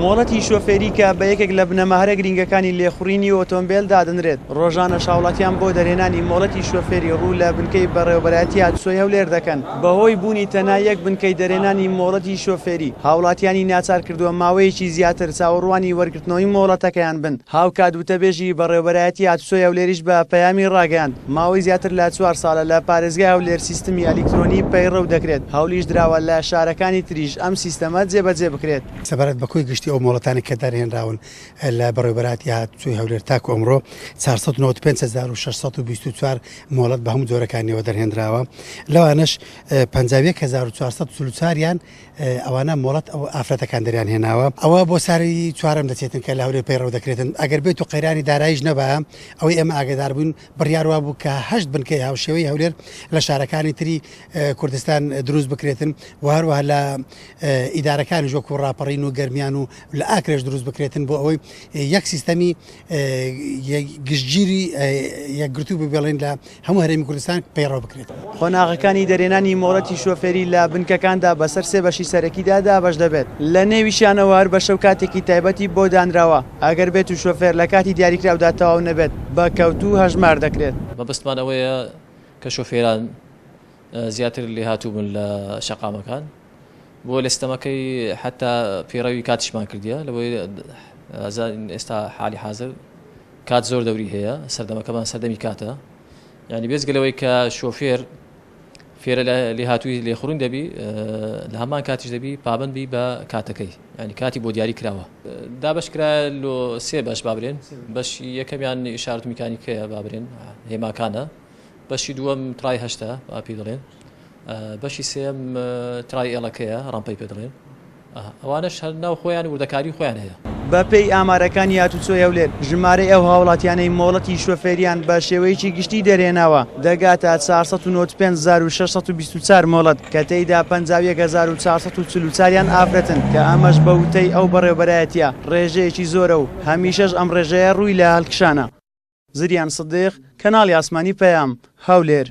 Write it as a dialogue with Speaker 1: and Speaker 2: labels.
Speaker 1: مۆڵەتی شۆفێری کە بە یەکێک لە بنەماهرە گرنگەکانی لێخوڕینی ئۆتۆمبیل دادەنرێت. ڕۆژانە شاوڵاتیان بۆ دەرهێنانی مۆڵەتی شۆفێری ڕوو لە بنکەی بەڕێوەبەرایەتی هاتوچۆی هەولێر دەکەن. بەهۆی بوونی تەنها یەک بنکەی دەرهێنانی مۆڵەتی شۆفێری هاوڵاتیانی ناچار کردووە ماوەیەکی زیاتر چاوەڕوانی وەرگرتنەوەی مۆڵەتەکەیان بن. هاوکات وتەبێژی بەڕێوەبەرایەتی هاتوچۆی هەولێریش بە پەیامی ڕاگەیاند ماوەی زیاتر لە 4 ساڵە لە پارێزگای هەولێر سیستمی ئەلیکترۆنی پەیڕەو دەکرێت. هەولیش دراوە لە شارەکانی تریش ئەم سیستەمە جێبەجێ بکرێت.
Speaker 2: سەبارەت بە کۆی گشتی ئەو مۆڵەتانی کە دەرهێنراون لە بەڕێوەبەرایەتی هاتوچۆی هەولێر تاکو ئەمڕۆ 495624 مۆڵەت بە هەموو جۆرەکانیەوە دەرهێنراوە. لەوانش 51444یان ئەوانە مۆڵەت ئەو ئافرەتەکان دەریان هێناوە. ئەوە بۆ ساری چوارەم دەچێتن کە لە هەولێر پەیڕەو دەکرێتن. ئەگەر بێت و قەیرانی داراییش نەبە ئەوەی ئێمە ئاگادار بوون بڕیاروا بوو کە 8 بنکەی هاوشێوەی هەولێر لە شارەکانی تری کوردستان دروست بکرێتن و هەروەها لە ئیدارەکانی وەکو ڕاپەڕین و گەرمیان و لە ئاکرێش دروست بکرێتن بۆ ئەوەی یەک سیستەمی گشتگیری یەکگرتوو ببێڵێن لە هەموو هەرێمی کوردستان پەیڕەو بکرێت.
Speaker 1: خۆناغەکانی دەرهێنانی مۆڵەتی شۆفێری لە بنکەکاندا بەسەر سێ بەشی سەرەکیدا دابەش دەبێت. لە نێویشیانەوە هەر بە شەو کاتێکی تایبەتی بۆ دانراوە. ئەگەر بێت و شۆفێر لە کاتی دیاریکراودا تەواو نەبێت بە کەوتوو هەژمار دەکرێت.
Speaker 3: بەبستمان ئەوەیە کە شۆفێران زیاتر لێ هاتووبوون لە شەقامەکان بۆ لەستەمەکەی حتا پێڕەوی کاتیشمان کردیە لەوەی ئێستا حالی حاضر کات زۆر دەوری هەیە سەردەمەکەمان سەردەمی کاتە یعنی بێزگەلەوەی کە شۆفێر فێرە لێ هاتووی لێخڕون دەبی لە هەمان کاتیش دەبی پابندبی بە کاتەکەی ینی کاتی بۆ دیاری کراوە. دابشکرا لۆ سێ بەش بابرێن بەشی یەکەمیان ئیشارەت میکانیکەیە بابرێن هێماکانە بەشی دووەم ترای هەشتا پێ دەڵێن بەشی سێم ترای ئێڵەکەیە ڕامپەی پێ دەڵێن ئەوانش هەر ناو خۆیان وردەکاری خۆیان هەیە.
Speaker 1: بە پێی ئامارەکانی هاتوچۆی هەولێر ژمارەی ئەو هاوڵاتیانەی مۆڵەتی شۆفێریان بە شێوەیەکی گشتی دەرهێناوە دەگاتە 495624 مۆڵەت کە تێیدا 51444یان ئافرەتن کە ئەمەش بە وتەی ئەو بەڕێوەبەرایەتیە ڕێژەیەکی زۆرە و هەمیشەش ئەم ڕێژەیە ڕووی لە هەڵکشانە. زریان سدیق کەناڵی ئاسمانی پەیام هەولێر.